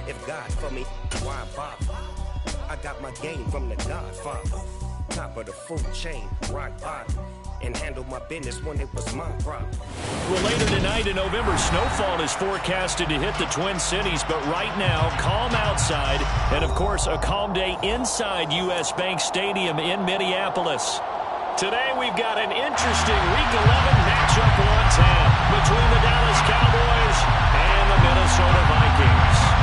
If God for me, why bother? I got my game from the Godfather. Top of the food chain, rock bottom. And handle my business when it was my problem. Well, later tonight in November, snowfall is forecasted to hit the Twin Cities, but right now, calm outside, and of course, a calm day inside U.S. Bank Stadium in Minneapolis. Today, we've got an interesting Week 11 matchup on tap between the Dallas Cowboys and the Minnesota Vikings.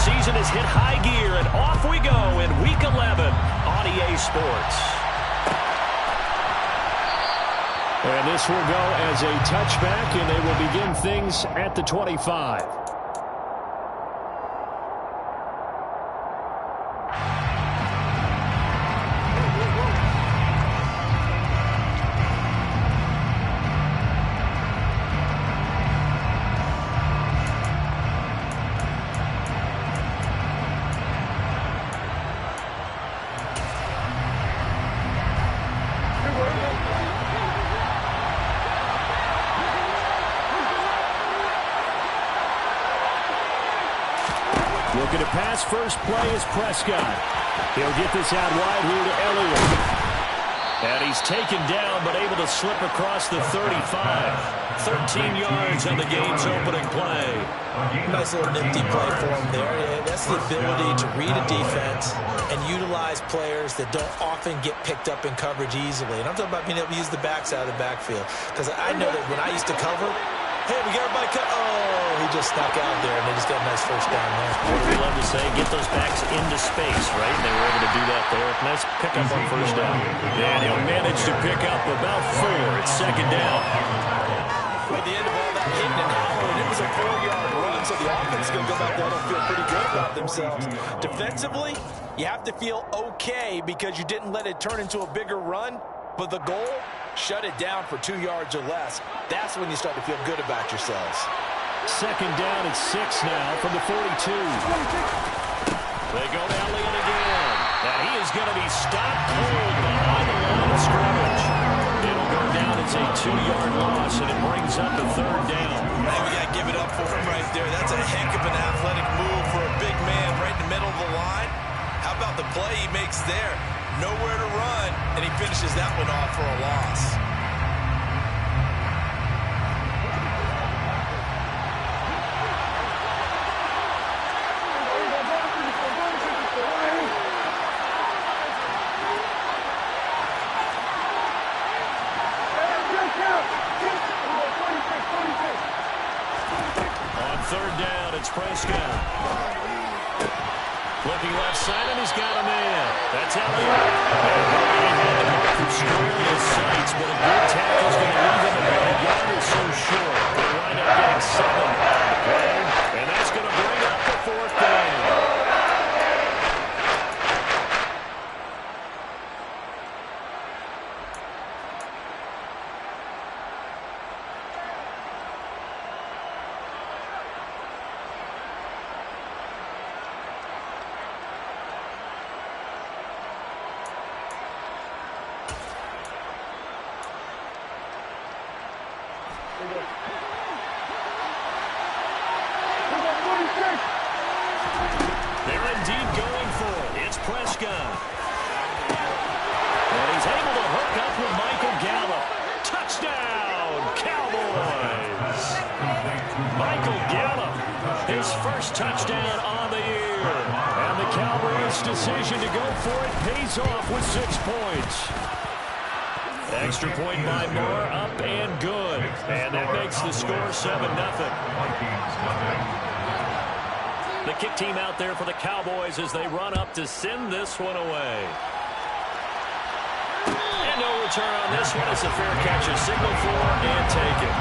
Season has hit high gear, and off we go in Week 11 on EA Sports. And this will go as a touchback, and they will begin things at the 25. Looking to pass, first play is Prescott. He'll get this out wide here to Elliott. And he's taken down, but able to slip across the 35. 13 yards on the game's opening play. Nice little nifty play for him there. Yeah, that's the ability to read a defense and utilize players that don't often get picked up in coverage easily. And I'm talking about being able to use the backs out of the backfield. Because I know that when I used to cover, hey, we got everybody cut. Oh, he just snuck out there, and they just got a nice first down there. What do we love to say? Get those backs into space, right? And they were able to do that there. Nice pickup on first down. And he'll manage to pick up about 4. It's second down. At the end of all that hitting and hollering, it was a 4-yard run, so the offense is going to go back there and feel pretty good about themselves. Defensively, you have to feel okay because you didn't let it turn into a bigger run, but the goal, shut it down for 2 yards or less. That's when you start to feel good about yourselves. Second down at 6 now from the 42. They go to Elliott again. And he is going to be stopped cold behind the line of scrimmage. It'll go down. It's a 2-yard loss, and it brings up the third down. Hey, we got to give it up for him right there. That's a heck of an athletic move for a big man right in the middle of the line. How about the play he makes there? Nowhere to run, and he finishes that one off for a loss. On third down, it's Prescott. Looking left side, and he's got a man. That's Elliott. He had the marker square in his sights, but a good tackle's going to leave him about a yard or so short. They wind up getting 7 on the play, and that's going to bring up the 4th down. They're indeed going for it. It's Prescott. And he's able to hook up with Michael Gallup. Touchdown, Cowboys. Michael Gallup, his first touchdown on the year. And the Cowboys' decision to go for it pays off with 6 points. Extra point by Moore, up and good. And that makes the score 7-0. The kick team out there for the Cowboys as they run up to send this one away. And no return on this one. It's a fair catch, a signal for, and take it.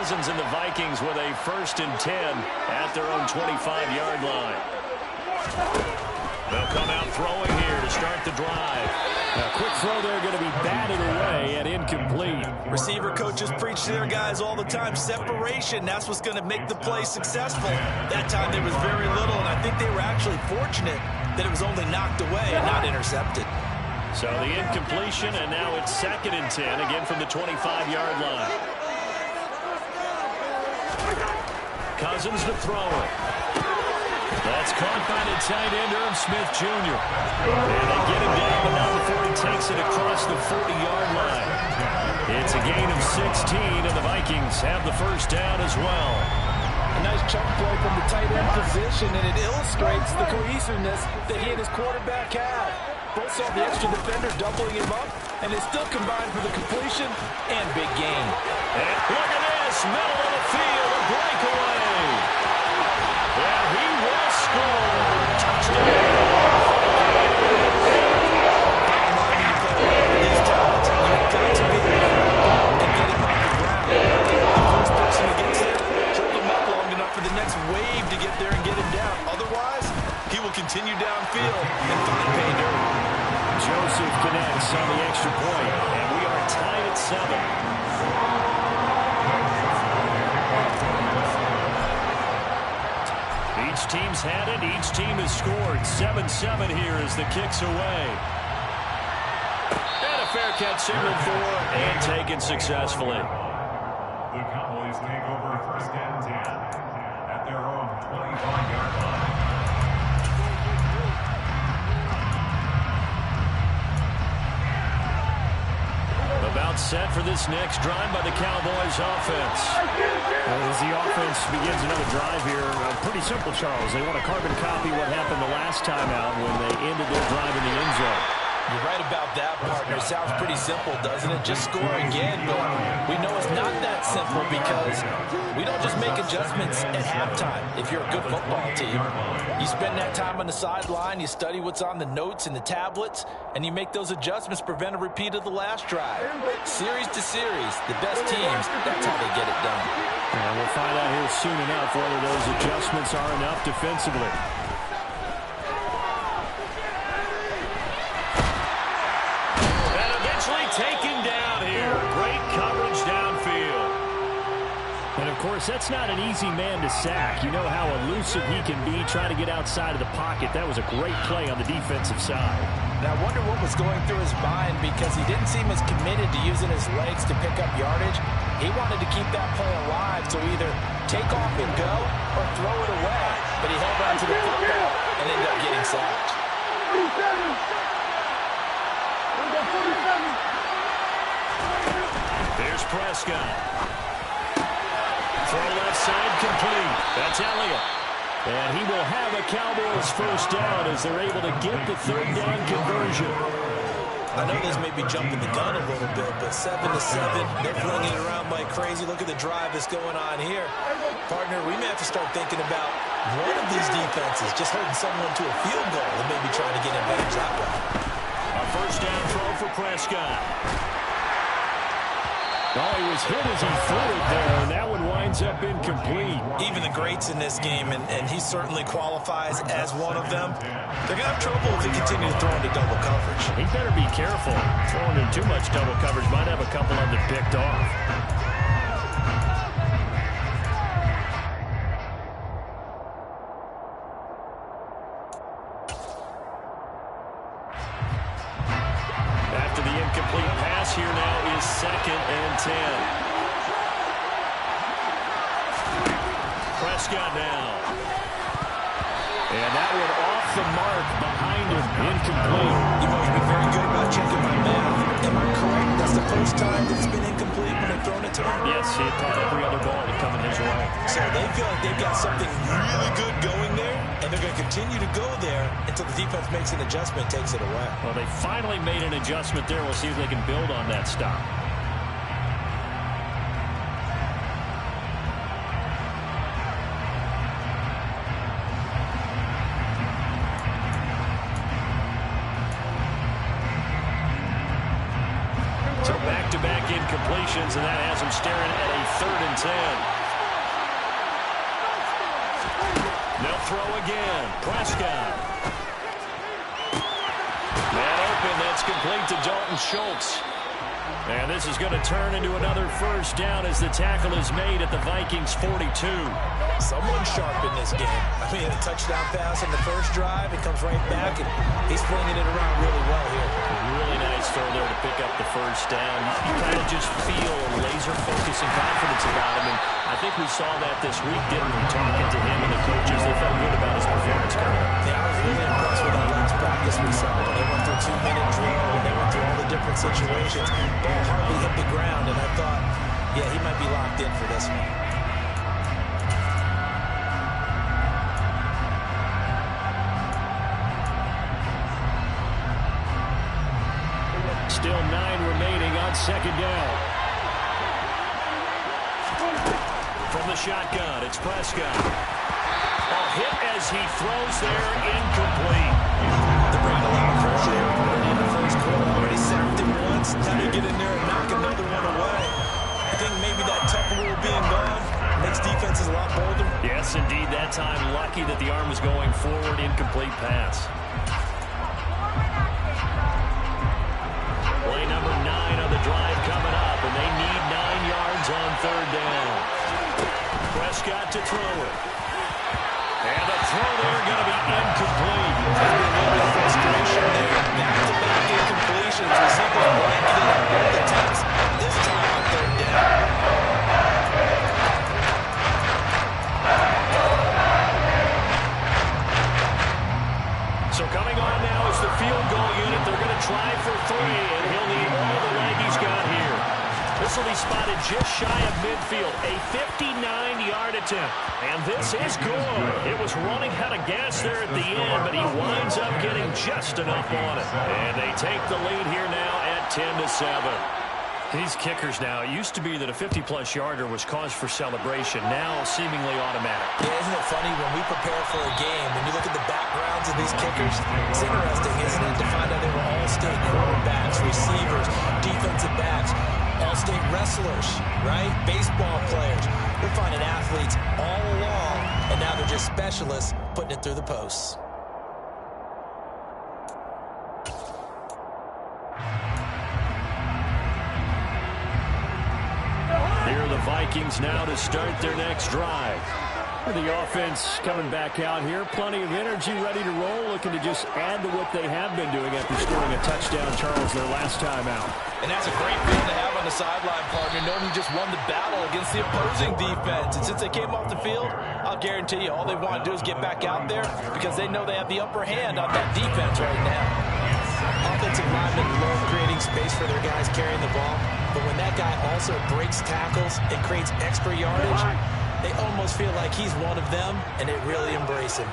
Cousins and the Vikings with a 1st and 10 at their own 25-yard line. They'll come out throwing here to start the drive. A quick throw there going to be batted away and incomplete. Receiver coaches preach to their guys all the time. Separation, that's what's going to make the play successful. That time there was very little, and I think they were actually fortunate that it was only knocked away and not intercepted. So the incompletion, and now it's 2nd and 10, again from the 25-yard line. Cousins to throw it. That's caught by the tight end, Irv Smith Jr. And they get him down, but not before he takes it across the 40-yard line. It's a gain of 16, and the Vikings have the 1st down as well. A nice chunk play from the tight end position, and it illustrates the cohesiveness that he and his quarterback have. Both saw the extra defender doubling him up, and they still combined for the completion and big gain. And look at this, middle of the field, a breakaway. Yeah, he will score. Touchdown. These talents, you've got to be able to get him off the ground. The first person who gets there, hold him up long enough for the next wave to get there and get him down. Otherwise, he will continue downfield and find pay dirt. Joseph connects on the extra point, and we are tied at 7. Each team's had it. Each team has scored. 7-7 here as the kick's away. And a fair catch signaled for and taken successfully. The Cowboys take over 1st and 10 at their own 25-yard line. About set for this next drive by the Cowboys offense. As the offense begins another drive here, pretty simple, Charles. They want to carbon copy what happened the last time out when they ended their drive in the end zone. You're right about that, partner. Sounds pretty simple, doesn't it? Just score again, but we know it's not that simple because we don't just make adjustments at halftime. If you're a good football team, you spend that time on the sideline, you study what's on the notes and the tablets, and you make those adjustments, prevent a repeat of the last drive. Series to series, the best teams, that's how they get it done. And we'll find out here soon enough whether those adjustments are enough defensively. Taken down here. Great coverage downfield. And, of course, that's not an easy man to sack. You know how elusive he can be trying to get outside of the pocket. That was a great play on the defensive side. Now, I wonder what was going through his mind because he didn't seem as committed to using his legs to pick up yardage. He wanted to keep that play alive, so either take off and go or throw it away. But he held on to the football and ended up getting sacked. Here's Prescott. Throw left side complete. That's Elliott. And he will have a Cowboys 1st down as they're able to get the 3rd down conversion. I know this may be jumping the gun a little bit, but 7-7, they're flinging it around like crazy. Look at the drive that's going on here. Partner, we may have to start thinking about one of these defenses just holding someone to a field goal and maybe trying to get advantage that way. A 1st down throw for Prescott. Oh, he was hit as he threw it there, and that one winds up incomplete. Even the greats in this game, and he certainly qualifies as one of them, they're going to have trouble if they continue to throw into double coverage. He better be careful. Throwing in too much double coverage might have a couple of them picked off. After the incomplete pass, here now is 2nd and 10. Prescott now. And that one off the mark behind him. Incomplete. You've always been very good about checking my math. Am I correct? That's the first time that it's been incomplete when they've thrown it to him? Yes, he had caught every other ball that coming his way. So they feel like they've got something really good going there, and they're going to continue to go there until the defense makes an adjustment, takes it away. Well, they finally made an adjustment there. We'll see if they can build on that stop. So back back-to-back incompletions, and that has him staring at a 3rd and 10. They'll throw again. Prescott. Man open. That's complete to Dalton Schultz. And this is going to turn into another first down as the tackle is made at the Vikings 42. Someone sharp in this game. I mean, a touchdown pass on the first drive. It comes right back, and he's flinging it around really well here. Really nice throw there to pick up the first down. You kind of just feel a laser focus and confidence about him. And I think we saw that this week, didn't we? Talking to him and the coaches, they felt good about his performance coming up. Yeah, I was really impressed with that last practice we saw. When they went through a 2-minute drill, when they went through all the different situations, ball hardly hit the ground, and I thought, yeah, he might be locked in for this one. Still 9 remaining on 2nd down. From the shotgun, it's Prescott. A hit as he throws there, incomplete. They're bringing a lot of pressure there already in the first quarter. Already sacked him once. Time to get in there and knock another one away. I think maybe that tough rule being gone makes defenses a lot bolder. Yes, indeed. That time, lucky that the arm was going forward. Incomplete pass. Play number 9 on the drive coming up, and they need 9 yards on 3rd down. Prescott to throw it. And the throw there going to be incomplete. A little bit of frustration there. Back-to-back incompletions. We see them blanketed on both attempts. This time on 3rd down. So coming on now is the field goal unit. They're going to try for 3, and he'll need all the leg he's got here. This will be spotted just shy of midfield. A 59-yard attempt. And this is good. It was running out of gas there at the end, but he winds up getting just enough on it. And they take the lead here now at 10-7. These kickers now, it used to be that a 50-plus yarder was cause for celebration. Now seemingly automatic. Yeah, isn't it funny when we prepare for a game, when you look at the backgrounds of these kickers, it's interesting, isn't it, to find out they were all-state quarterbacks, receivers, defensive backs, all-state wrestlers, right? Baseball players. We're finding athletes all along, and now they're just specialists putting it through the posts. Here are the Vikings now to start their next drive. The offense coming back out here. Plenty of energy, ready to roll, looking to just add to what they have been doing after scoring a touchdown, Charles, their last time out. And that's a great feeling to have on the sideline, partner, knowing you just won the battle against the opposing defense. And since they came off the field, I'll guarantee you all they want to do is get back out there because they know they have the upper hand on that defense right now. Offensive linemen love creating space for their guys carrying the ball, but when that guy also breaks tackles and creates extra yardage, they almost feel like he's one of them, and they really embrace him.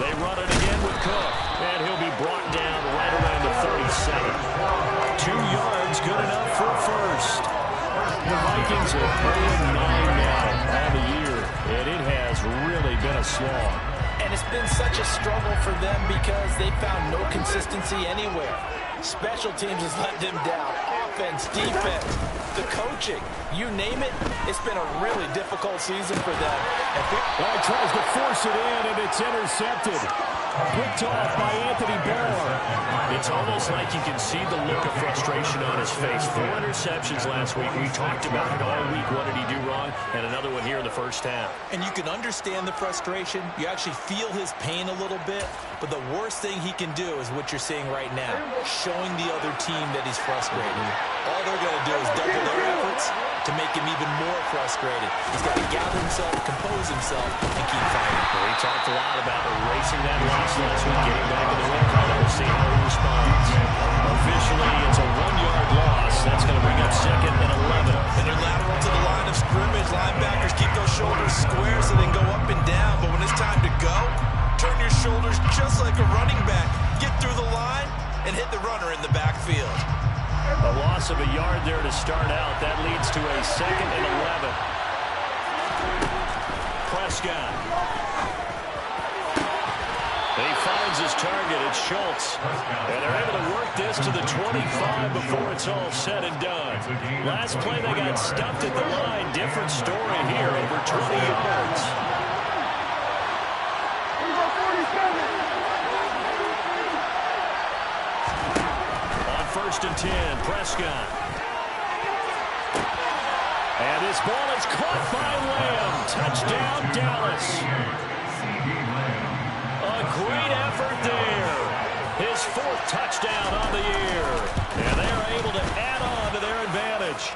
They run it again with Cook, and he'll be brought down right around the 37. 2 yards, good enough for a first. The Vikings are 0-9 now on the year, and it has really been a slog. And it's been such a struggle for them because they found no consistency anywhere. Special teams has let them down. Offense, defense, the coaching, you name it, it's been a really difficult season for them. Well, he tries to force it in, and it's intercepted. Picked off by Anthony Barr. It's almost like you can see the look of frustration on his face. 4 interceptions last week. We talked about it all week. What did he do wrong? And another one here in the first half. And you can understand the frustration. You actually feel his pain a little bit. But the worst thing he can do is what you're seeing right now, showing the other team that he's frustrated. All they're going to do is double their efforts to make him even more frustrated. He's got to gather himself, compose himself, and keep fighting. We talked a lot about erasing that loss last week, getting back in the win column, seeing how he responds. Officially, it's a 1-yard loss. That's going to bring up 2nd and 11. And they're lateral to the line of scrimmage. Linebackers keep those shoulders square so they can go up and down. But when it's time to go, turn your shoulders just like a running back. Get through the line and hit the runner in the backfield. A loss of a yard there to start out. That leads to a 2nd and 11. Prescott. He finds his target. It's Schultz. And they're able to work this to the 25 before it's all said and done. Last play, they got stuffed at the line. Different story here, over 20 yards. On 1st and 10, Prescott. And this ball is caught by Lamb. Touchdown, Dallas. A great effort there. His 4th touchdown on the year. And they're able to add on to their advantage.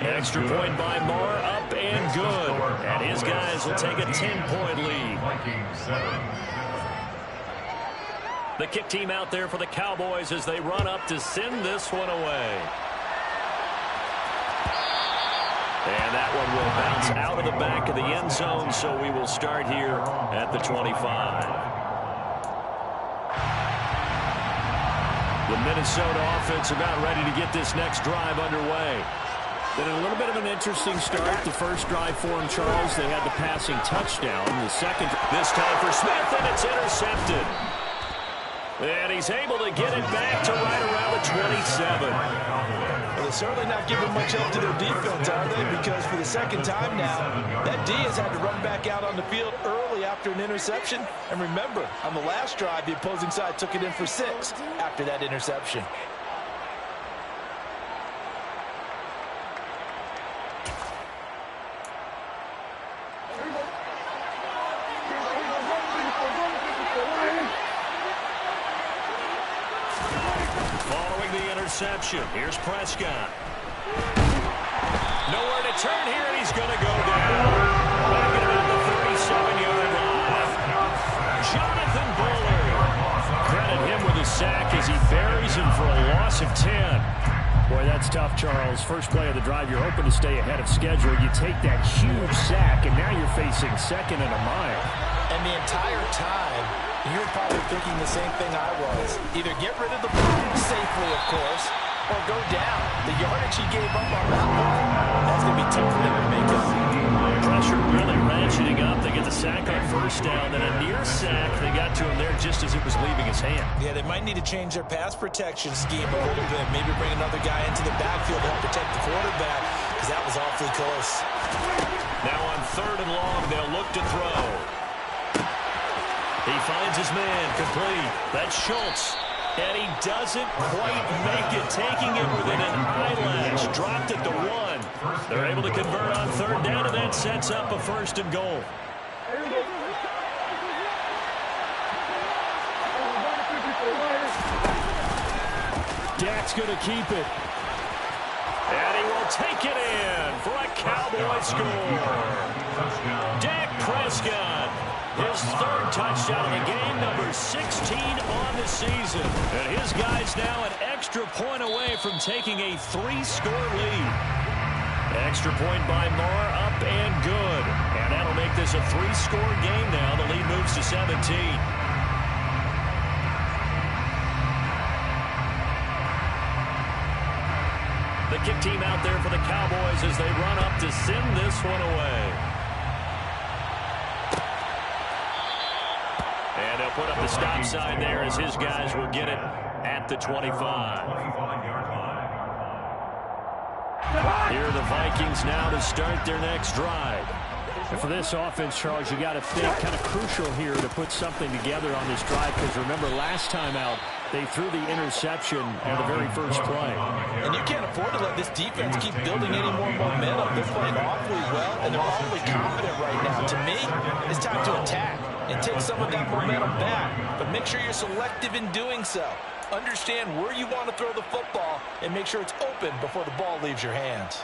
Extra point by Moore, up and good. And his guys will take a 10-point lead. The kick team out there for the Cowboys as they run up to send this one away. And that one will bounce out of the back of the end zone, so we will start here at the 25. The Minnesota offense about ready to get this next drive underway. Been a little bit of an interesting start. The first drive for him, Charles, they had the passing touchdown. The second, this time for Smith, and it's intercepted. And he's able to get it back to right around the 27. Well, they're certainly not giving much help to their defense, are they? Because for the second time now, that D has had to run back out on the field early after an interception. And remember, on the last drive, the opposing side took it in for 6 after that interception. Here's Prescott. Nowhere to turn here, and he's going to go down. Back at about the 37-yard line. Jonathan Bullard. Credit him with a sack as he buries him for a loss of 10. Boy, that's tough, Charles. First play of the drive, you're hoping to stay ahead of schedule. You take that huge sack, and now you're facing 2nd and a mile. And the entire time, you're probably thinking the same thing I was. Either get rid of the ball safely, of course, or go down. The yardage he gave up on that one, that's going to be tough for them to make up. Pressure really ratcheting up. They get the sack on 1st down, then a near sack. They got to him there just as it was leaving his hand. Yeah, they might need to change their pass protection scheme a little bit. Maybe bring another guy into the backfield to help protect the quarterback, because that was awfully close. Now on 3rd and long, they'll look to throw. He finds his man, complete. That's Schultz. And he doesn't quite make it, taking it within an eyelash. Dropped it to 1. They're able to convert on 3rd down, and that sets up a 1st and goal. Dak's going to keep it. And he will take it in for a Cowboy score. Dak Prescott. His 3rd touchdown of the game, number 16 on the season. And his guys now an extra point away from taking a 3-score lead. Extra point by Moore, up and good. And that'll make this a 3-score game now. The lead moves to 17. The kick team out there for the Cowboys as they run up to send this one away. And they'll put up the stop sign there as his guys will get it at the 25. Here are the Vikings now to start their next drive. And for this offense, Charles, you got to think kind of crucial here to put something together on this drive, because remember last time out, they threw the interception on the very first play. And you can't afford to let this defense keep building any more momentum. They're playing awfully well, and they're awfully confident right now. To me, it's time to attack and take some of that momentum back. But make sure you're selective in doing so. Understand where you want to throw the football and make sure it's open before the ball leaves your hands.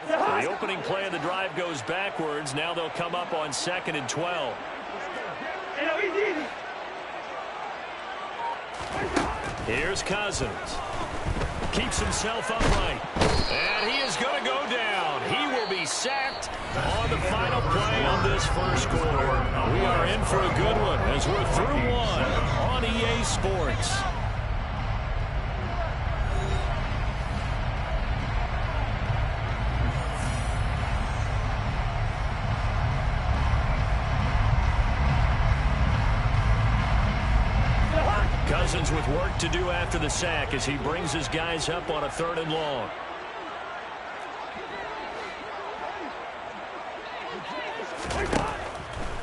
The opening play of the drive goes backwards. Now they'll come up on 2nd and 12. Here's Cousins. Keeps himself upright. And he is going to go down. He will be sacked on the final play of this first quarter. We are in for a good one as we're through one on EA Sports. Cousins with work to do after the sack as he brings his guys up on a 3rd and long.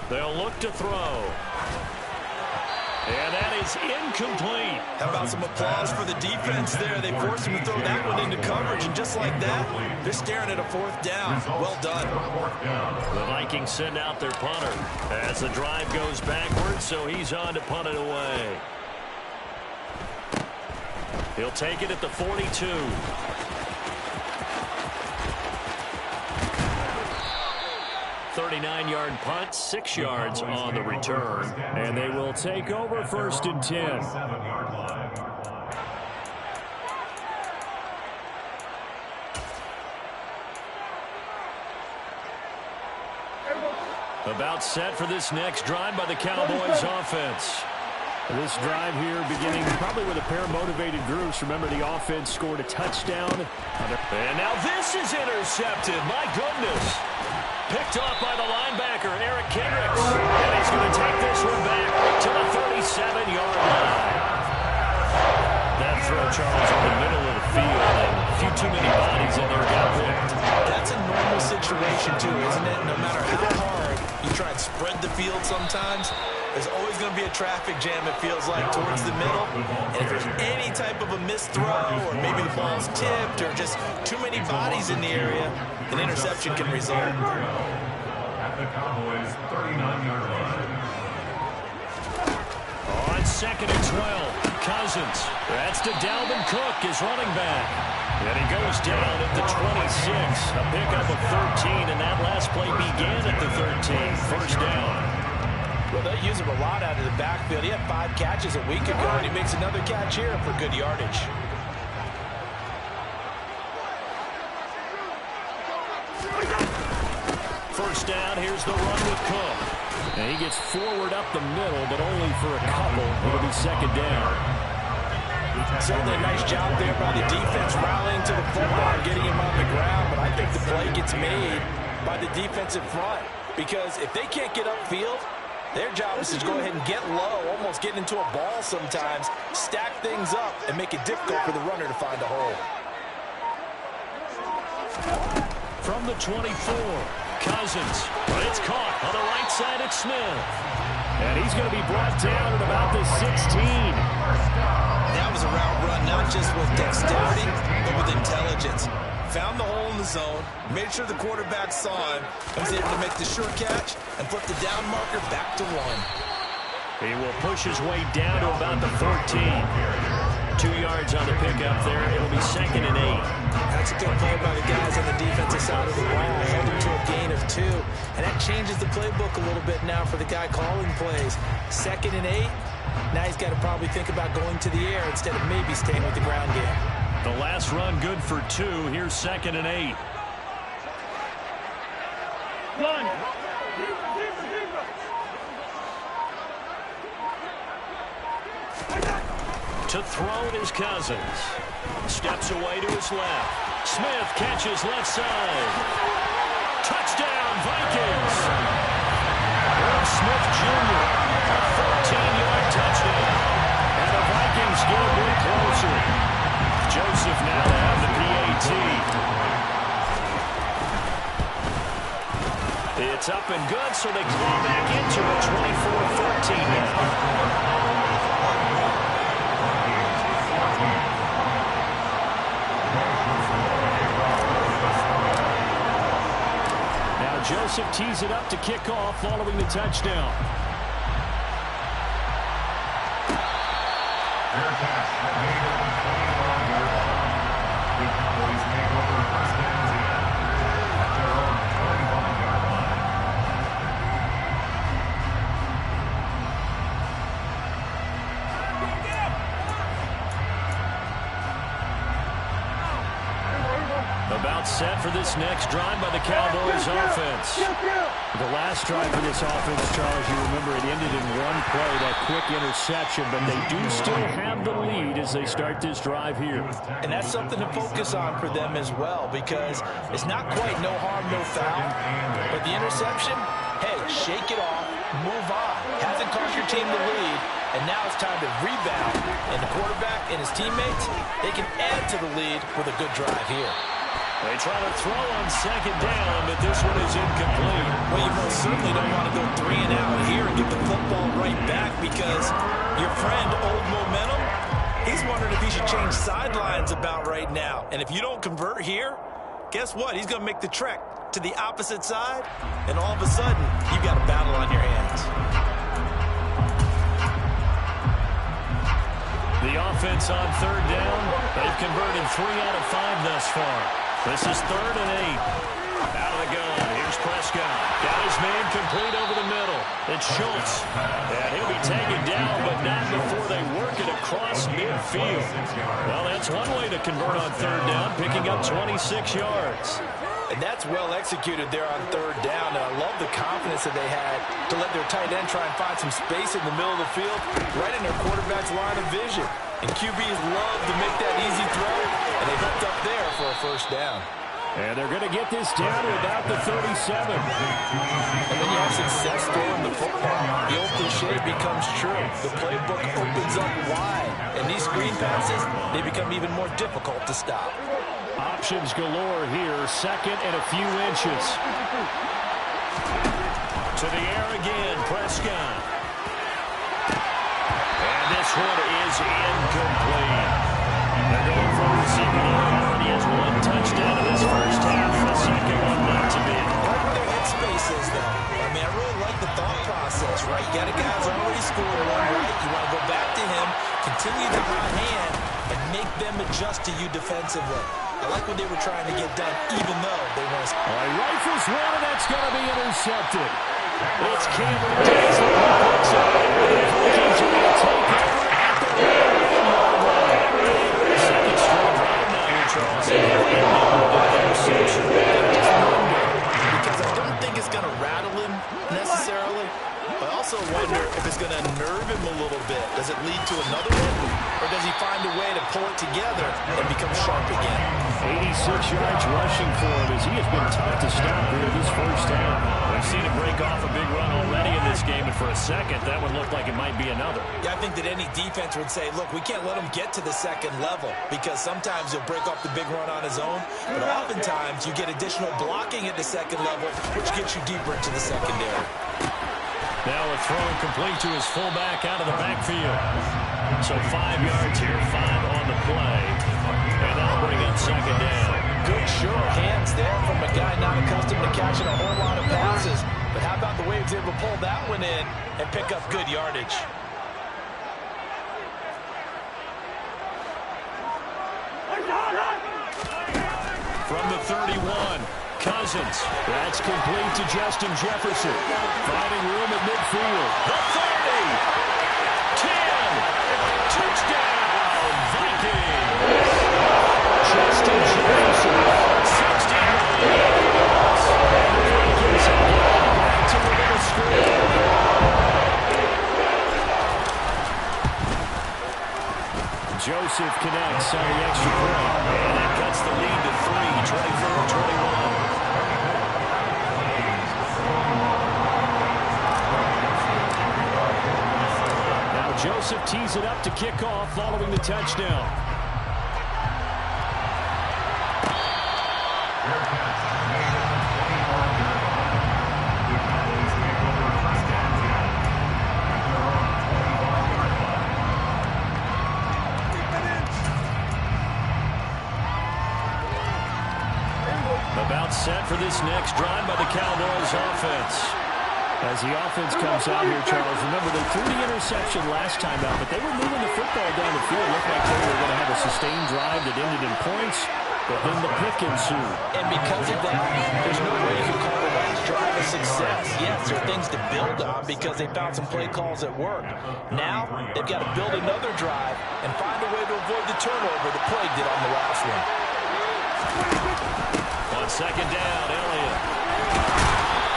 They'll look to throw. And that is incomplete. How about some applause for the defense there? They forced him to throw that one into coverage, and just like that, they're staring at a 4th down. Well done. The Vikings send out their punter as the drive goes backwards, so he's on to punt it away. He'll take it at the 42. 39-yard punt, 6 yards on the return. And they will take over 1st and 10. About set for this next drive by the Cowboys offense. This drive here beginning probably with a pair of motivated groups. Remember, the offense scored a touchdown. And now this is intercepted. My goodness. Picked off by the linebacker, Eric Kendricks. And he's going to take this one back to the 37-yard line. That throw, Charles, in the middle of the field. And a few too many bodies in there got picked. That's a normal situation, too, isn't it? No matter how hard you try and spread the field sometimes, there's always going to be a traffic jam, it feels like, towards the middle. And if there's any type of a missed throw, or maybe the ball's tipped, or just too many bodies in the area, an interception can result. At the Cowboys' 39-yard line. On 2nd and 12, Cousins. That's to Dalvin Cook, his running back. And he goes down at the 26. A pickup of 13, and that last play began at the 13. 1st down. Well, they use him a lot out of the backfield. He had 5 catches a week ago, and he makes another catch here for good yardage. First down, here's the run with Cook. And he gets forward up the middle, but only for a couple. It'll be 2nd down. Certainly a nice job there by the defense rallying to the football and getting him on the ground, but I think the play gets made by the defensive front, because if they can't get upfield, their job is to go ahead and get low, almost get into a ball sometimes, stack things up, and make it difficult for the runner to find a hole. From the 24, Cousins. But it's caught on the right side at Smith. And he's going to be brought down at about the 16. That was a route run, not just with dexterity, but with intelligence. Found the hole in the zone, made sure the quarterback saw him, and was able to make the short catch and flip the down marker back to 1. He will push his way down to about the 14. 2 yards on the pickup there. It'll be 2nd and 8. That's a good play by the guys on the defensive side of the ball, heading to a gain of 2. And that changes the playbook a little bit now for the guy calling plays. 2nd and 8. Now he's got to probably think about going to the air instead of maybe staying with the ground game. The last run good for 2. Here's 2nd and 8. To throw it is Cousins. Steps away to his left. Smith catches left side. Touchdown, Vikings. Will Smith Jr. A 14-yard touchdown. And the Vikings get a bit closer. Joseph now to have the PAT. It's up and good, so they claw back into it, 24-14 now. Now Joseph tees it up to kick off following the touchdown. About set for this next drive by the Cowboys offense. The last drive for this offense, Charles, you remember it ended in one play, that quick interception, but they do still have the lead as they start this drive here. And that's something to focus on for them as well, because it's not quite no harm, no foul, but the interception, hey, shake it off, move on. Hasn't cost your team the lead, and now it's time to rebound. And the quarterback and his teammates, they can add to the lead with a good drive here. They try to throw on second down, but this one is incomplete. Well, you most certainly don't want to go 3 and out here and get the football right back because your friend, Old Momentum, he's wondering if he should change sidelines about right now. And if you don't convert here, guess what? He's going to make the trek to the opposite side, and all of a sudden, you've got a battle on your hands. The offense on third down. They've converted 3 out of 5 thus far. This is 3rd and 8. Out of the gun. Here's Prescott. Got his man complete over the middle. It's Schultz. And he'll be taken down, but not before they work it across midfield. Well, that's one way to convert on third down, picking up 26 yards. And that's well executed there on third down. And I love the confidence that they had to let their tight end try and find some space in the middle of the field, right in their quarterback's line of vision. And QBs love to make that easy throw, and they hooked up there for a first down. And they're going to get this down to about the 37. And then you have success throwing the football. The old cliche becomes true. The playbook opens up wide. And these screen passes, they become even more difficult to stop. Options galore here. 2nd and a few inches. To the air again, Prescott. And this one is incomplete. They're going for a receiving error. Already has 1 touchdown in this first half. The second one not to be. Right where their head space is, though. I mean, I really like the thought process, right? You got a guy who's already scored one, right? You want to go back to him, continue the hot hand, and make them adjust to you defensively. I like what they were trying to get done, even though they weren't. All right, rifles one, and that's going to be intercepted. It's Cameron Davis that picks up. The Vikings are going to take over at the 1-yard line. Second straight drive now here, Charles. Interception. Just wonder, because I don't think it's going to rattle him necessarily. But I also wonder if it's going to nerve him a little bit. Does it lead to another one? Or does he find a way to pull it together and become sharp again? 86 yards rushing for him as he has been tough to stop here this first half. We've seen him break off a big run already in this game, and for a second, that one looked like it might be another. Yeah, I think that any defense would say, look, we can't let him get to the second level because sometimes he'll break off the big run on his own, but oftentimes you get additional blocking at the second level, which gets you deeper into the secondary. Now a throw complete to his fullback out of the backfield. So 5 yards here, 5 on the play. And that'll bring up second down. Good sure hands there from a guy not accustomed to catching a whole lot of passes. But how about the way he was able to pull that one in and pick up good yardage? From the 31, Cousins. That's complete to Justin Jefferson. Finding room at midfield. The 30. 10. Touchdown, Vikings. Justin Jefferson. 69 yards. And the Vikings have gone back to the middle screen. Joseph connects on the extra point. And that cuts the lead to 3, 24-21. Joseph tees it up to kick off following the touchdown. About set for this next drive by the Cowboys offense. As the offense comes out here, Charles, remember they threw the interception last time out, but they were moving the football down the field. It looked like they were going to have a sustained drive that ended in points, but then the pick ensued. And because of that, there's no way you can call the last drive a success. Yes, there are things to build on because they found some play calls that worked. Now, they've got to build another drive and find a way to avoid the turnover that plagued it on the last one. On second down, Elliott.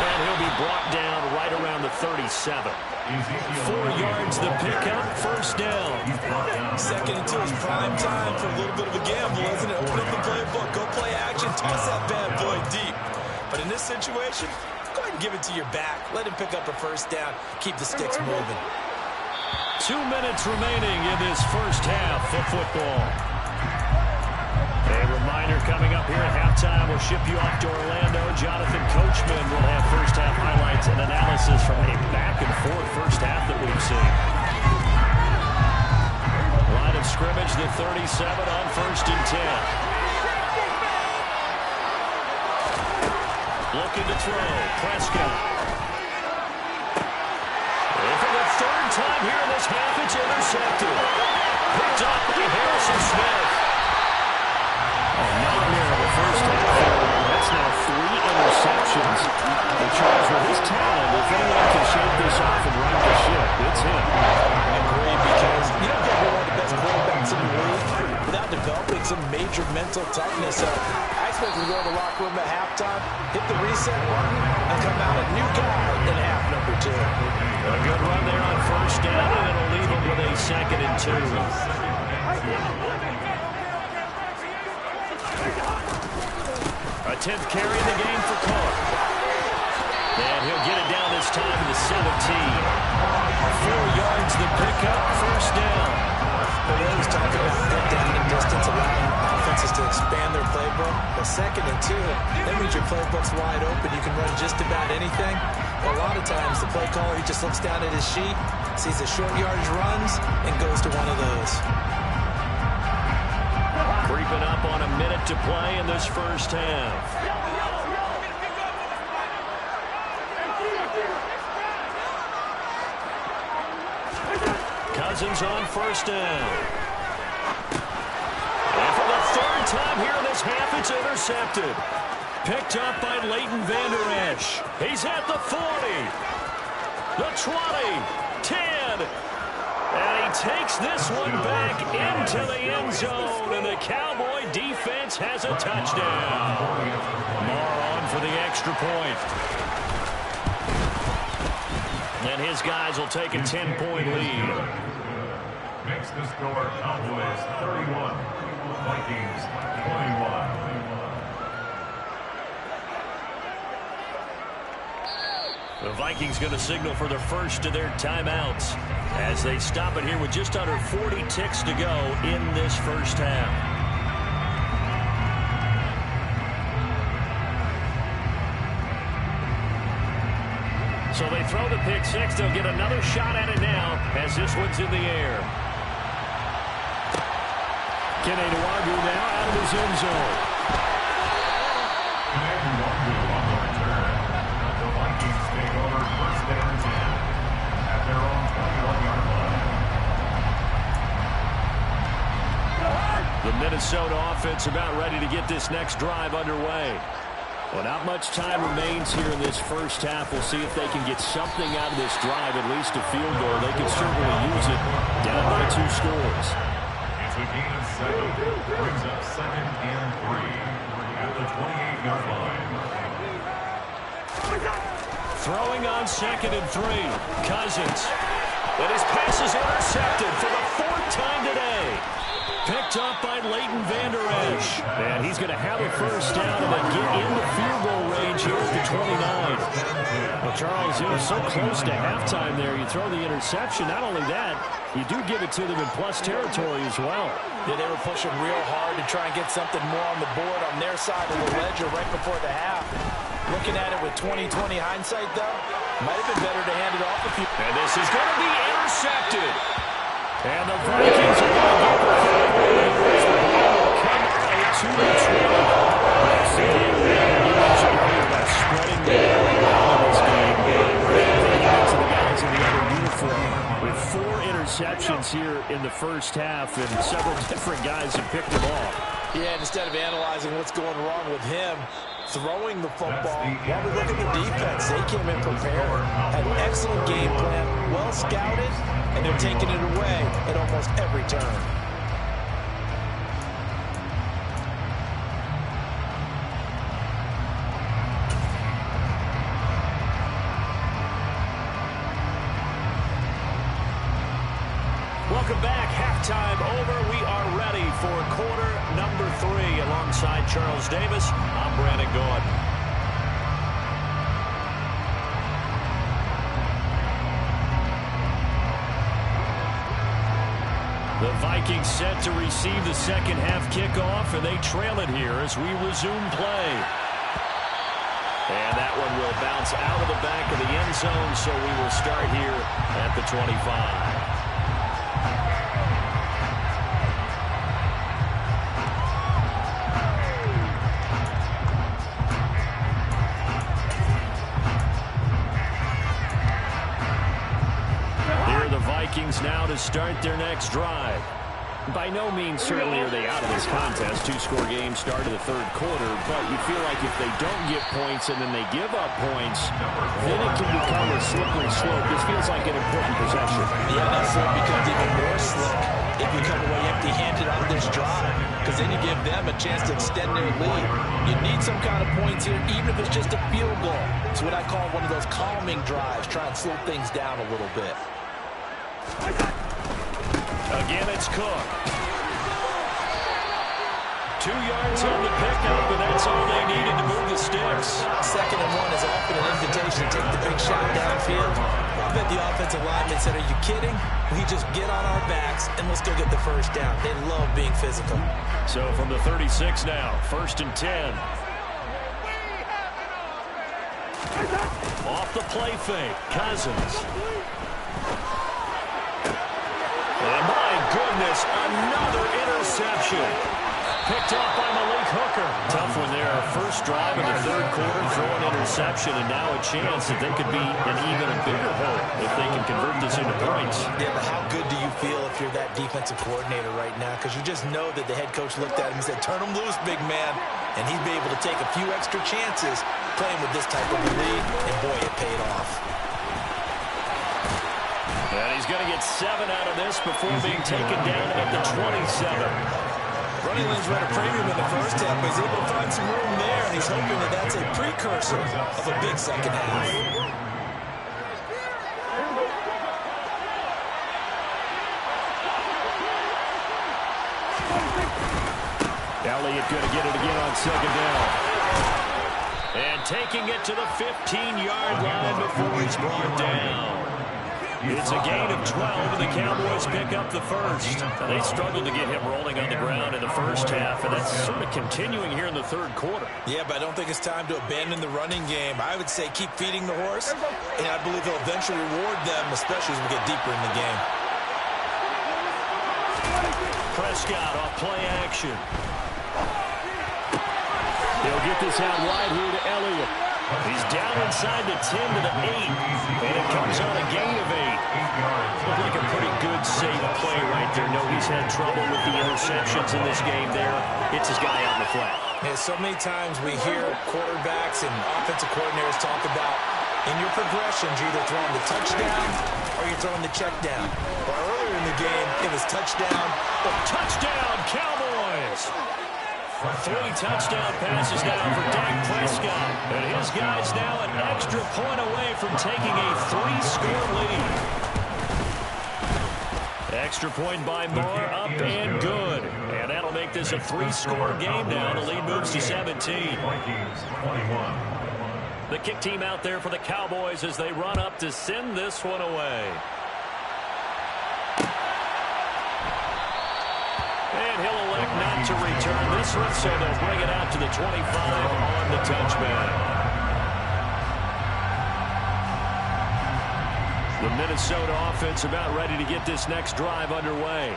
And he'll be brought down right around the 37. 4 yards the pickup, first down. Second and 2 is prime time for a little bit of a gamble, isn't it? Open up the playbook, go play action, toss that bad boy deep. But in this situation, go ahead give it to your back. Let him pick up a first down. Keep the sticks moving. 2 minutes remaining in this first half of football. A reminder coming up here at halftime. We'll ship you off to Orlando. Jonathan Coachman will have first half highlights and analysis from a back-and-forth first half that we've seen. Line of scrimmage, the 37 on 1st and 10. Looking to throw. Prescott. And for the third time here in this half, it's intercepted. Picked up by Harrison Smith. Nightmare of the first half. That's now 3 interceptions. And Charles, with his talent, if anyone can shake this off and right the ship, it's him. I agree, because you don't get one of the best quarterbacks in the league without developing some major mental toughness. I expect him to go to the locker room at halftime, hit the reset button, and come out a new guy in half number 2. A good run there on first down, and it'll leave him with a 2nd and 2. A 10th carry in the game for Cook. And he'll get it down this time to the 17. 4 yards the pickup, first down. Well, we always talk about get down and distance, allowing offenses to expand their playbook. But 2nd and 2, that means your playbook's wide open. You can run just about anything. But a lot of times, the play caller, he just looks down at his sheet, sees the short yardage runs, and goes to one of those. Creeping up on a minute to play in this first half. Cousins on first down. And for the 3rd time here in this half, it's intercepted. Picked up by Leighton Vander Esch. He's at the 40. The 20. 10. And he takes this one back into the end zone, and the Cowboy defense has a touchdown. Moore on for the extra point. And his guys will take a 10-point lead. Makes the score Cowboys 31, Vikings 21. The Vikings going to signal for the first of their timeouts as they stop it here with just under 40 ticks to go in this first half. So they throw the pick 6. They'll get another shot at it now as this one's in the air. Kenny Nwagu now out of his end zone. The Minnesota offense about ready to get this next drive underway. Well, not much time remains here in this first half. We'll see if they can get something out of this drive, at least a field goal. They can certainly use it down by 2 scores. It's a gain of 7. Brings up 2nd and 3 at the 28-yard line. Throwing on 2nd and 3. Cousins. And his pass is intercepted for the 4th time today. Picked up by Leighton Vander Esch. And he's going to have a first down and then get into field goal range here at the 29. Well, Charles, it was so close to halftime there. You throw the interception. Not only that, you do give it to them in plus territory as well. Yeah, they were pushing real hard to try and get something more on the board on their side of the ledger right before the half. Looking at it with 20/20 hindsight, though, might have been better to hand it off a few. And this is going to be intercepted. And the Vikings are going to get the field goal. Come out to the 20. You mentioned earlier about spreading the ball around in this game. To the guys in the other uniform with 4 interceptions here in the first half, and several different guys have picked them off. Yeah, and instead of analyzing what's going wrong with him, throwing the football, while we look at the defense, they came in prepared, had an excellent game plan, well scouted, and they're taking it away at almost every turn. Welcome back. Halftime over. We are ready for quarter number 3. Alongside Charles Davis, I'm Brandon Gordon. Vikings set to receive the second half kickoff, and they trail it here as we resume play. And that one will bounce out of the back of the end zone, so we will start here at the 25. Vikings now to start their next drive. By no means certainly are they out of this contest. Two-score game start of the third quarter, but you feel like if they don't get points and then they give up points, then it can become a slippery slope. This feels like an important possession. Yeah, that slope becomes even more slick if you come away empty-handed on this drive, because then you give them a chance to extend their lead. You need some kind of points here, even if it's just a field goal. It's what I call one of those calming drives, try and slow things down a little bit. Again, it's Cook. 2 yards on the pickup, and that's all they needed to move the sticks. 2nd and 1 is often an invitation to take the big shot downfield. I bet the offensive lineman said, are you kidding? We just get on our backs, and let's go get the first down. They love being physical. So from the 36 now, 1st and 10. Off the play fake, Cousins. And my goodness, another interception. Picked off by Malik Hooker. Tough one there. First drive in the third quarter, throw an interception, and now a chance that they could be an even bigger hole if they can convert this into points. Yeah, but how good do you feel if you're that defensive coordinator right now? Because you just know that the head coach looked at him and said, turn him loose, big man. And he'd be able to take a few extra chances playing with this type of a lead, and boy, it paid off. And he's going to get 7 out of this before being taken down at the 27. Running lanes ran a premium in the first half, but he's able to find some room there, and he's hoping that that's a precursor of a big second half. Elliott going to get it again on 2nd down. And taking it to the 15-yard line before he's brought down. It's a gain of 12, and the Cowboys pick up the first. Now, they struggled to get him rolling on the ground in the first half, and that's sort of continuing here in the third quarter. Yeah, but I don't think it's time to abandon the running game. I would say keep feeding the horse, and I believe he'll eventually reward them, especially as we get deeper in the game. Prescott off play action. They'll get this out wide here to Elliott. He's down inside the 10 to the 8, and it comes on a gain of 8. Looked like a pretty good, safe play right there. No, he's had trouble with the interceptions in this game there. It's his guy out in the flat. Yeah, so many times we hear quarterbacks and offensive coordinators talk about in your progressions, you're either throwing the touchdown or you're throwing the check down. Well, earlier in the game, it was touchdown. Touchdown, Cowboys! 3 touchdown passes now for Dak Prescott. And his guy's now an extra point away from taking a 3-score lead. Extra point by Moore, up and good. And that'll make this a 3-score game now. The lead moves to 17. The kick team out there for the Cowboys as they run up to send this one away. And he'll elect not to return this one, so they'll bring it out to the 25 on the touchback. The Minnesota offense about ready to get this next drive underway.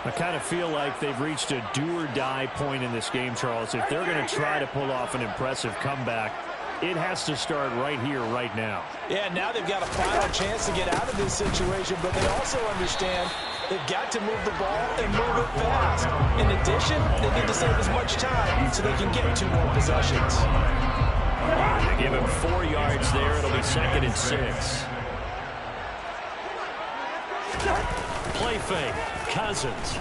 I kind of feel like they've reached a do-or-die point in this game, Charles. If they're going to try to pull off an impressive comeback, it has to start right here, right now. Yeah, now they've got a final chance to get out of this situation, but they also understand they've got to move the ball and move it fast. In addition, they need to save as much time so they can get 2 more possessions. They give him 4 yards there. It'll be 2nd and 6. Play fake. Cousins.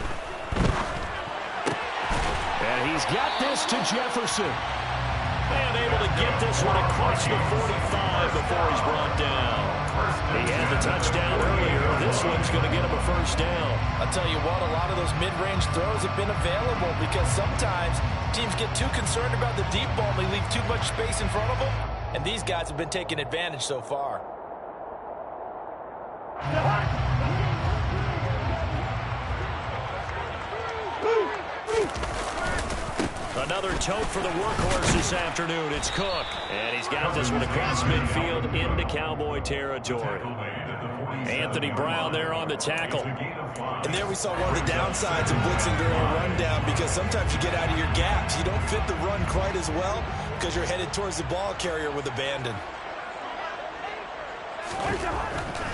And he's got this to Jefferson. And able to get this one across the 45 before he's brought down. He had the touchdown earlier. This one's going to get him a first down. I'll tell you what, a lot of those mid-range throws have been available because sometimes teams get too concerned about the deep ball and they leave too much space in front of them. And these guys have been taking advantage so far. Another tote for the workhorse this afternoon. It's Cook. And he's got this one across midfield into Cowboy territory. Anthony Brown there on the tackle. And there we saw one of the downsides of blitzing during a rundown, because sometimes you get out of your gaps. You don't fit the run quite as well because you're headed towards the ball carrier with abandon.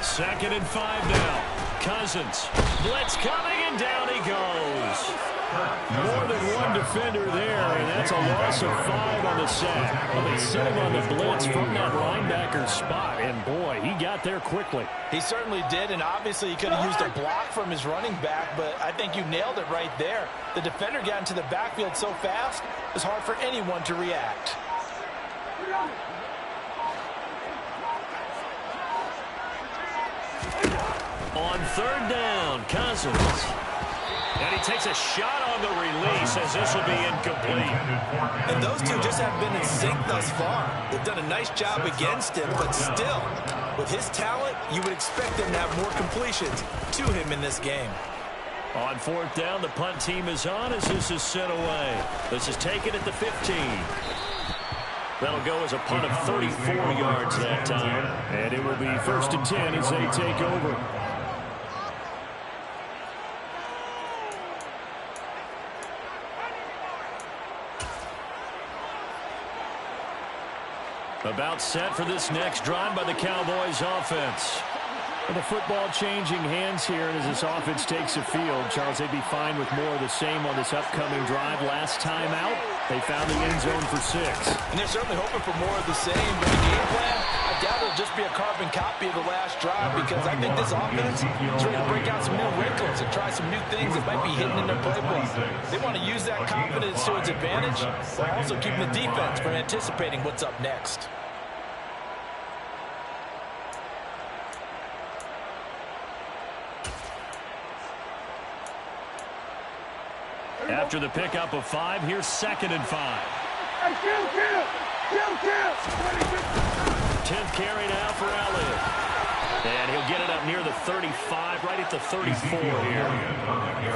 2nd and 5 now. Cousins. Blitz coming, and down he goes. More than one defender there, and that's a loss of 5 on the sack. Well, they set him on the blitz from that linebacker spot, and boy, he got there quickly. He certainly did, and obviously he could have used a block from his running back, but I think you nailed it right there. The defender got into the backfield so fast, it was hard for anyone to react. On 3rd down, Cousins. And he takes a shot on the release, as this will be incomplete. And those two just haven't been in sync thus far. They've done a nice job against him, but still, with his talent, you would expect them to have more completions to him in this game. On 4th down, the punt team is on as this is sent away. This is taken at the 15. That'll go as a punt of 34 yards that time. And it will be 1st and 10 as they take over. About set for this next drive by the Cowboys offense. And the football changing hands here as this offense takes the field. Charles, they'd be fine with more of the same on this upcoming drive. Last time out, they found the end zone for 6. And they're certainly hoping for more of the same, but the game plan, I doubt it'll just be a carbon copy of the last drive, because I think this offense is ready to break out some new wrinkles and try some new things that might be hidden in their playbook. They want to use that confidence to its advantage, while also keeping the defense from anticipating what's up next. After the pickup of 5, here's 2nd and 5. 10th carry now for Elliott. And he'll get it up near the 35, right at the 34 here.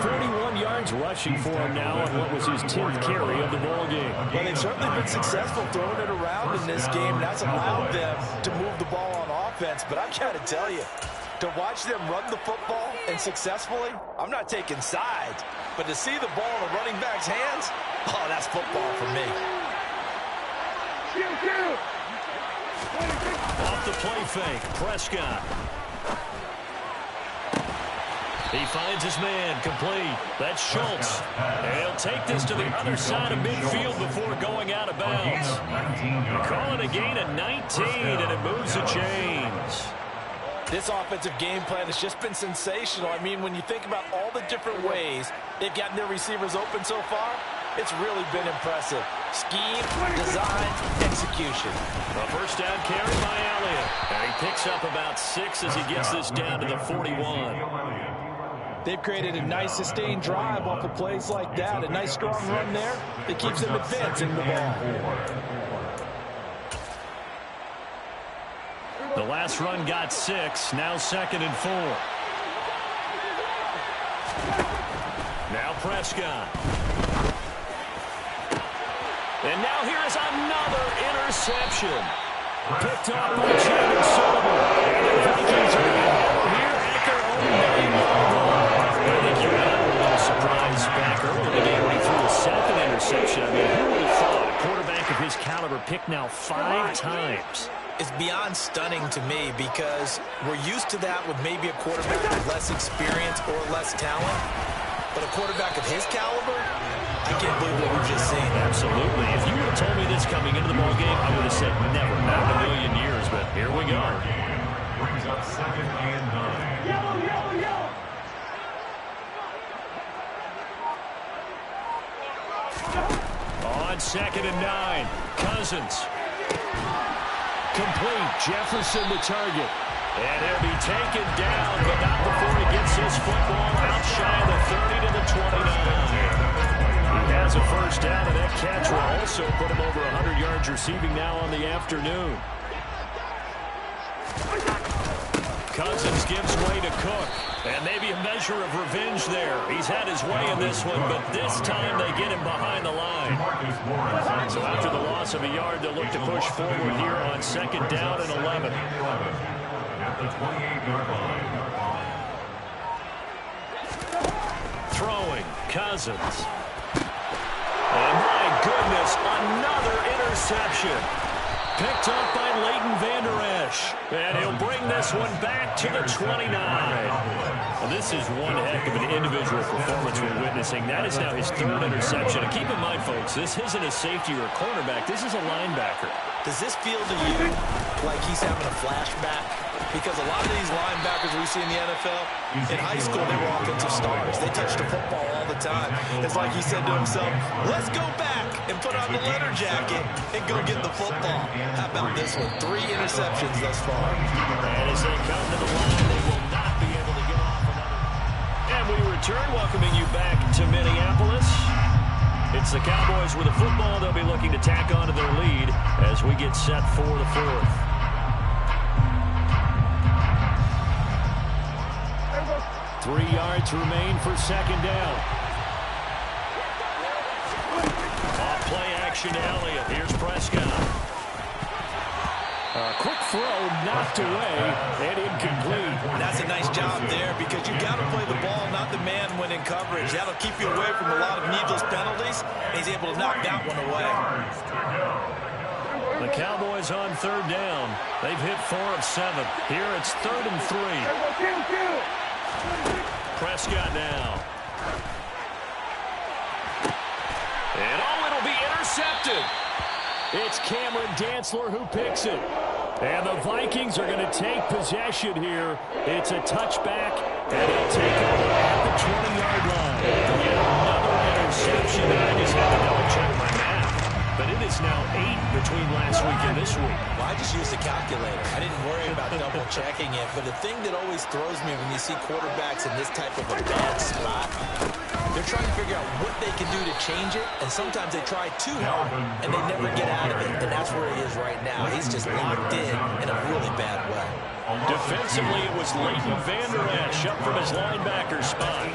41 yards rushing for him now on what was his 10th carry of the ball game. Well, they've certainly been successful throwing it around in this game. That's allowed them to move the ball on offense. But I've got to tell you, to watch them run the football and successfully, I'm not taking sides, but to see the ball in a running back's hands, oh, that's football for me. Off the play fake, Prescott. He finds his man, complete. That's Schultz. And he'll take this to the other side of midfield before going out of bounds. Call it a gain of 19, and it moves the chains. This offensive game plan has just been sensational. I mean, when you think about all the different ways they've gotten their receivers open so far, it's really been impressive. Scheme, design, execution. A 1st down carry by Elliott. And he picks up about 6 as he gets this down to the 41. They've created a nice sustained drive off of plays like that. A nice strong run there that keeps them advancing the ball. The last run got 6. Now 2nd and 4. Now Prescott. And now here is another interception. Picked off by Chandler Sullivan. And the Vikings are going to have here at their own 9-yard line. I think you had a little surprise back early in the game when he threw a 2nd interception. I mean, who would have thought a quarterback of his caliber picked now 5 times? It's beyond stunning to me, because we're used to that with maybe a quarterback with less experience or less talent. But a quarterback of his caliber, I can't believe what we've just seen. Absolutely. If you would have told me this coming into the ballgame, I would have said never, not in a million years. But here we go. Brings up 2nd and 9. On 2nd and 9, Cousins. Complete. Jefferson the target. And he'll be taken down, but not before he gets his football out shy of the 30 to the 29. He has a 1st down, and that catch will also put him over 100 yards receiving now on the afternoon. Cousins gives way to Cook. And maybe a measure of revenge there. He's had his way in this one, but this time they get him behind the line. So after the loss of a yard, they'll look to push forward here on 2nd down and 11. At the 28-yard line. Throwing, Cousins. And my goodness, another interception. Picked up by Leighton Vander Esch. And he'll bring this one back to the 29. Well, this is one heck of an individual performance we're witnessing. That is now his 3rd interception. And keep in mind, folks, this isn't a safety or a cornerback. This is a linebacker. Does this feel to you like he's having a flashback? Because a lot of these linebackers we see in the NFL, in high school, they were offensive stars. They touched the football all the time. It's like he said to himself, let's go back and put on the leather jacket and go get the football. How about this one? 3 interceptions thus far. And as they come to the line, they will not be able to get off another. And we return, welcoming you back to Minneapolis. It's the Cowboys with the football. They'll be looking to tack on to their lead as we get set for the 4th. 3 yards remain for 2nd down. Off play action to Elliott. Here's Prescott. Quick throw knocked away and incomplete. That's a nice job there because you got to play the ball, not the man when in coverage. That'll keep you away from a lot of needless penalties. He's able to knock that one away. The Cowboys on 3rd down. They've hit 4 of 7. Here it's 3rd and 3. Prescott now. And it'll be intercepted. It's Cameron Dantzler who picks it. And the Vikings are going to take possession here. It's a touchback, and they'll take over at the 20-yard line. Yet another interception. I just had to double-check my math. But it is now 8 between last week and this week. Well, I just used the calculator. I didn't worry about double-checking it. But the thing that always throws me when you see quarterbacks in this type of a bad spot, they're trying to figure out what they can do to change it, and sometimes they try too hard, and they never get out of it, and that's where he is right now. He's just locked in a really bad way. Defensively, it was Leighton Vander Esch up from his linebacker spot.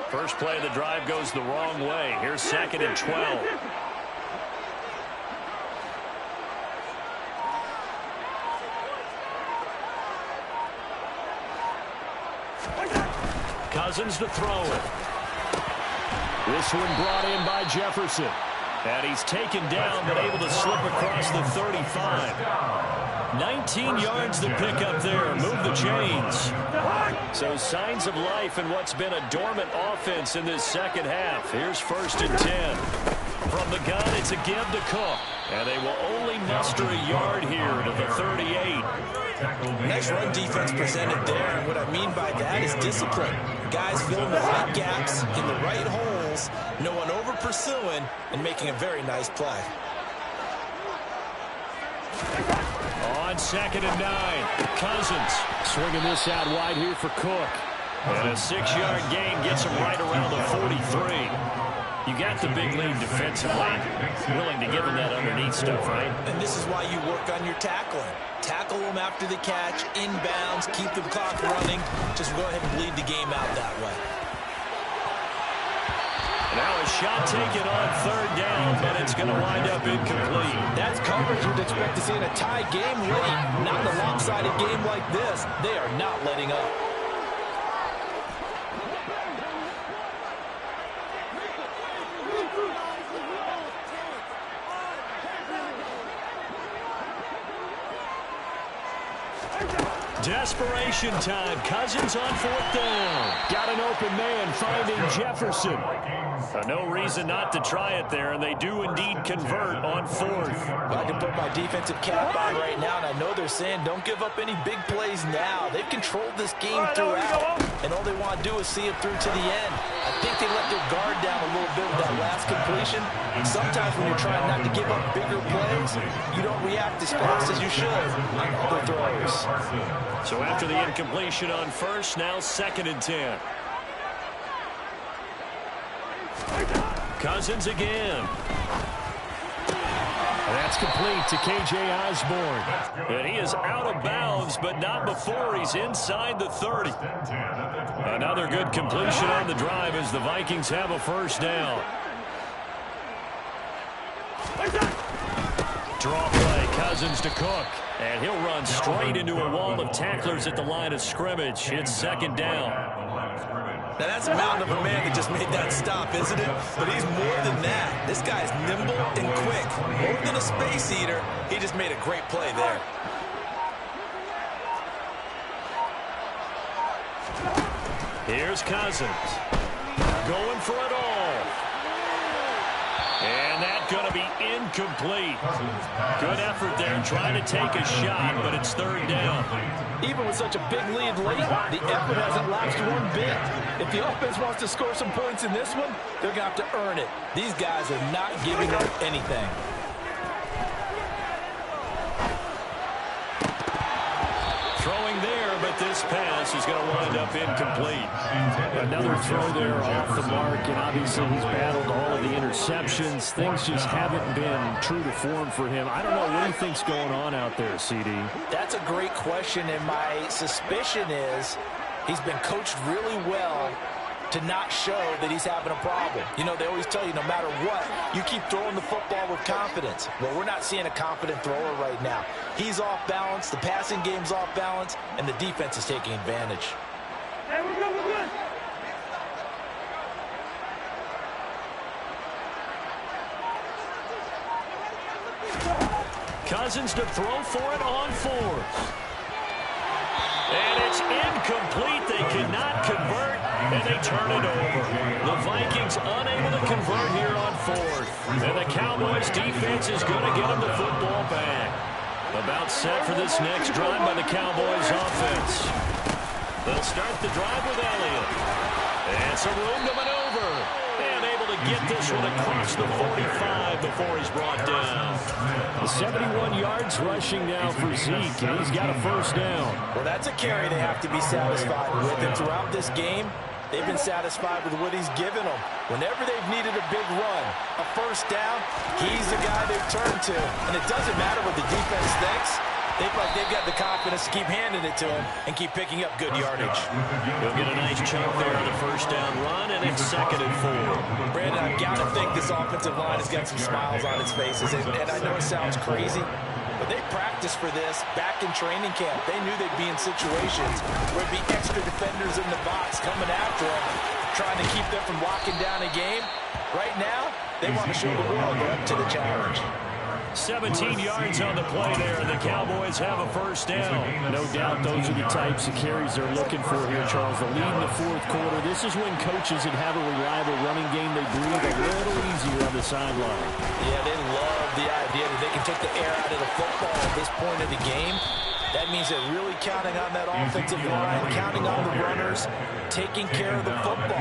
First play of the drive goes the wrong way. Here's 2nd and 12. Cousins to throw it. This one brought in by Jefferson. And he's taken down, but able to slip across the 35. 19 yards to pick up there. Move the chains. So signs of life in what's been a dormant offense in this 2nd half. Here's 1st and 10. From the gun, it's a give to Cook. And they will only muster a yard here to the 38. Nice run defense presented there, and what I mean by that is discipline. Guys filling the right gaps in the right holes, no one over-pursuing, and making a very nice play. On 2nd and 9, Cousins swinging this out wide here for Cook. And a 6-yard gain gets him right around the 43. You got the big lead defensively. Willing to give him that underneath stuff, right? And this is why you work on your tackling. Tackle them after the catch, inbounds, keep the clock running. Just go ahead and bleed the game out that way. Now a shot taken on 3rd down, but it's going to wind up incomplete. That's coverage you'd expect to see in a tie game late. Not in a lopsided game like this. They are not letting up. Desperation time. Cousins on 4th down. Got an open man finding Jefferson. No reason not to try it there, and they do indeed convert on 4th. I can put my defensive cap on right now, and I know they're saying don't give up any big plays now. They've controlled this game throughout, and all they want to do is see it through to the end. I think they let their guard down a little bit with that last completion. Sometimes when you're trying not to give up bigger plays, you don't react as fast as you should on other throws. So after the incompletion on 1st, now 2nd and 10. Cousins again. That's complete to K.J. Osborne. And he is out of bounds, but not before he's inside the 30. Another good completion on the drive as the Vikings have a first down. Draw play, Cousins to Cook. And he'll run straight into a wall of tacklers at the line of scrimmage. It's second down. Now, that's a mountain of a man that just made that stop, isn't it? But he's more than that. This guy's nimble and quick. More than a space eater, he just made a great play there. Here's Cousins. Going for it all. And that's going to be incomplete. Good effort there trying to take a shot, but it's third down. Even with such a big lead late, the effort hasn't lapsed one bit. If the offense wants to score some points in this one, they're going to have to earn it. These guys are not giving up anything. Throwing there, but this pass is going to wind up incomplete. Another throw there off the mark, and obviously he's battled all of the interceptions. Things just haven't been true to form for him. I don't know, what do you think's going on out there, CD? That's a great question, and my suspicion is he's been coached really well to not show that he's having a problem. You know, they always tell you no matter what, you keep throwing the football with confidence. Well, we're not seeing a confident thrower right now. He's off balance, the passing game's off balance, and the defense is taking advantage. Hey, we're good. Cousins to throw for it on fourth. And it's incomplete. They cannot convert, and they turn it over. The Vikings unable to convert here on fourth. And the Cowboys defense is going to get them the football back. About set for this next drive by the Cowboys offense. They'll start the drive with Elliott. And some room to maneuver. And able to get this one across the 45 before he's brought down. 71 yards rushing now for Zeke, and he's got a first down. Well, that's a carry they have to be satisfied with. And throughout this game, they've been satisfied with what he's given them. Whenever they've needed a big run, a first down, he's the guy they've turned to. And it doesn't matter what the defense thinks. They feel like they've got the confidence to keep handing it to him and keep picking up good yardage. He'll get a nice chunk there on the first down run, and it's second and 4. Brandon, I've got to think this offensive line has got some smiles on its faces. And I know it sounds crazy, but they practiced for this back in training camp. They knew they'd be in situations where there'd be extra defenders in the box coming after them, trying to keep them from locking down a game. Right now, they want to show the world they're up to the challenge. 17 yards on the play there, and the Cowboys have a first down. No doubt those are the types of carries they're looking for here, Charles. The lead in the fourth quarter. This is when coaches that have a reliable running game, they breathe a little easier on the sideline. Yeah, they love the idea that they can take the air out of the football at this point of the game. That means they're really counting on that offensive line, counting on the runners, taking care of the football.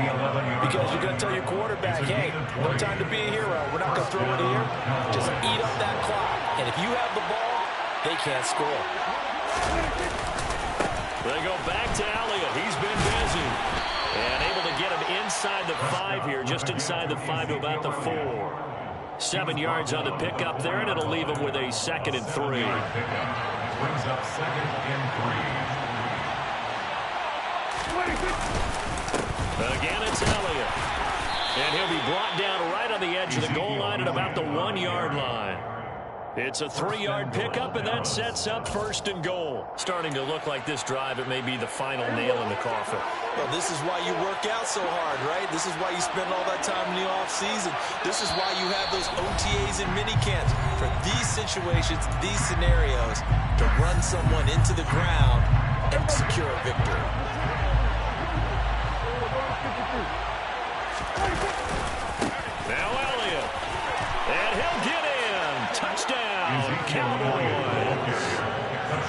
Because you're going to tell your quarterback, hey, no time to be a hero. We're not going to throw it here. Just eat up that clock. And if you have the ball, they can't score. They go back to Elliott. He's been busy. And able to get him inside the 5 here, just inside the 5 to about the 4. 7 yards on the pickup there, and it'll leave him with a second and 3. Brings up second and 3. Again, it's Elliott. And he'll be brought down right on the edge of the goal line at about the 1 yard line. It's a 3-yard pickup, and that sets up first and goal. Starting to look like this drive, it may be the final nail in the coffin. Well, this is why you work out so hard, right? This is why you spend all that time in the offseason. This is why you have those OTAs and minicamps. For these situations, these scenarios, to run someone into the ground and secure a victory. Now Elliott. And he'll get in. Touchdown, Cowboys.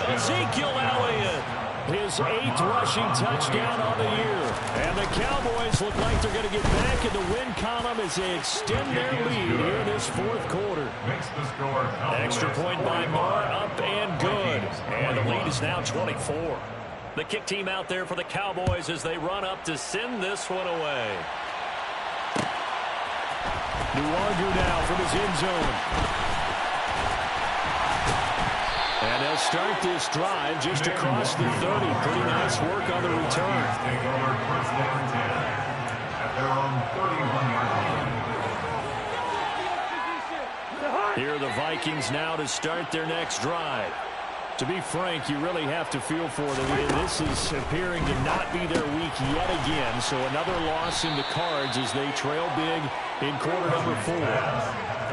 Ezekiel Elliott. His 8th rushing touchdown on the year. And the Cowboys look like they're going to get back in the win column as they extend their lead here in this fourth quarter. Extra point by Marr, up and good. And the lead is now 24. The kick team out there for the Cowboys as they run up to send this one away. Nwangu now from his end zone. And they'll start this drive just across the 30. Pretty nice work on the return. Take over first down 10 at their own 31-yard line. Here are the Vikings now to start their next drive. To be frank, you really have to feel for them. This is appearing to not be their week yet again. So another loss in the cards as they trail big in quarter number 4.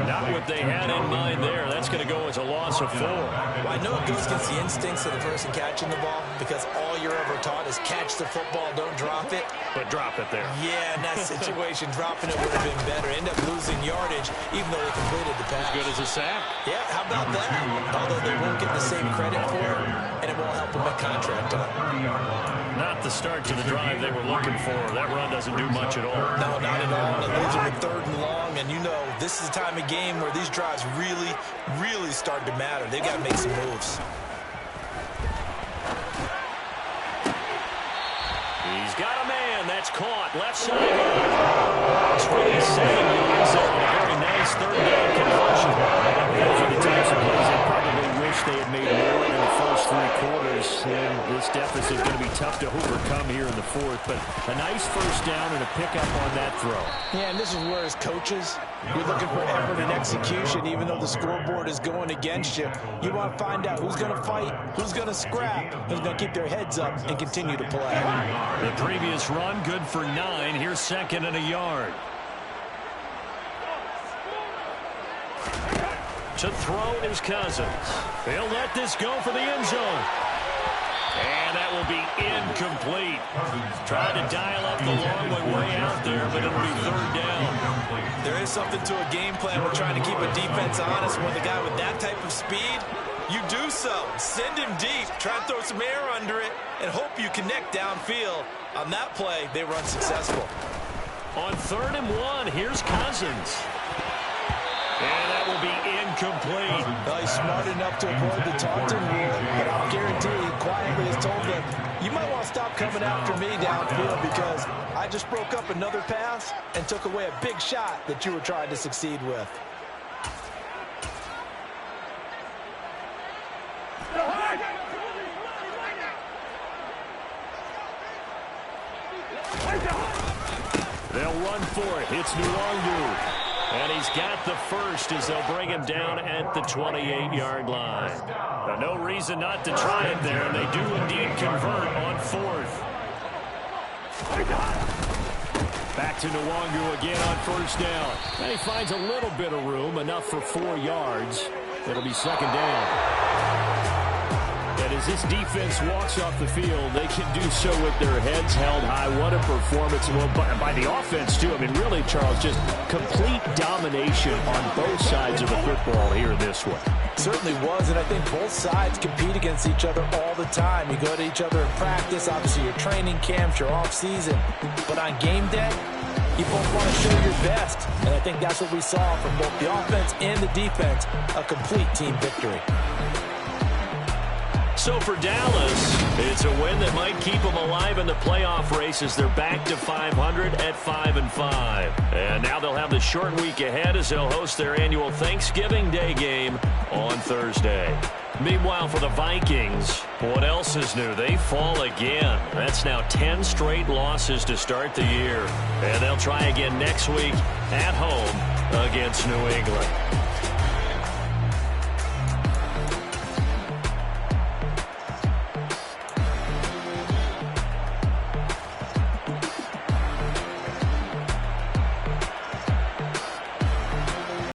Not what they had in mind there. That's going to go as a loss of 4. Well, I know it goes against the instincts of the person catching the ball because all you're ever taught is catch the football, don't drop it. But drop it there. Yeah, in that situation, dropping it would have been better. End up losing yardage even though they completed the pass. As good as a sack. Yeah, how about that? Although they won't get the same credit for it, and it won't help them at contract time. Not the start to the drive they were looking for. That run doesn't do much at all. No, not at all. They lose them with 3rd and long, and you know this is the time of game where these drives really, really start to matter. They've got to make some moves. He's got a man. That's caught. Left side. 27 yards there. A very nice 3rd down conversion. Those are the types of plays I probably wish they had made more in the first 3 quarters. And this deficit is going to be tough to overcome here in the 4th. But a nice first down and a pickup on that throw. Yeah, and this is where as coaches, you're looking for effort and execution, even though the scoreboard is going against you. You want to find out who's going to fight, who's going to scrap, who's going to keep their heads up and continue to play. The previous run, good for 9. Here's 2nd and a yard. To throw is Cousins. He'll let this go for the end zone. And that will be incomplete. Tried to dial up the long way out there, but it'll be 3rd down. There is something to a game plan. We're trying to keep a defense honest. When the guy with that type of speed, you do so. Send him deep. Try to throw some air under it and hope you connect downfield. On that play, they were unsuccessful. On 3rd and 1, here's Cousins. And that will be incomplete. Well, he's smart enough to avoid the taunting rule, but I'll guarantee he quietly has told them, you might want to stop coming after me downfield because I just broke up another pass and took away a big shot that you were trying to succeed with. They'll run for it. It's Nwangu. And he's got the first as they'll bring him down at the 28-yard line. Now, no reason not to try it there, and they do indeed convert on 4th. Back to Nwangu again on 1st down. And he finds a little bit of room, enough for 4 yards. It'll be 2nd down. And as this defense walks off the field, they can do so with their heads held high. What a performance. Well, by the offense, too. I mean, really, Charles, just complete domination on both sides of the football here in this one. Certainly was, and I think both sides compete against each other all the time. You go to each other in practice, obviously your training camps, your off-season. But on game day, you both want to show your best. And I think that's what we saw from both the offense and the defense, a complete team victory. So for Dallas, it's a win that might keep them alive in the playoff race as they're back to 500 at 5-5. And now they'll have the short week ahead as they'll host their annual Thanksgiving Day game on Thursday. Meanwhile, for the Vikings, what else is new? They fall again. That's now 10 straight losses to start the year. And they'll try again next week at home against New England.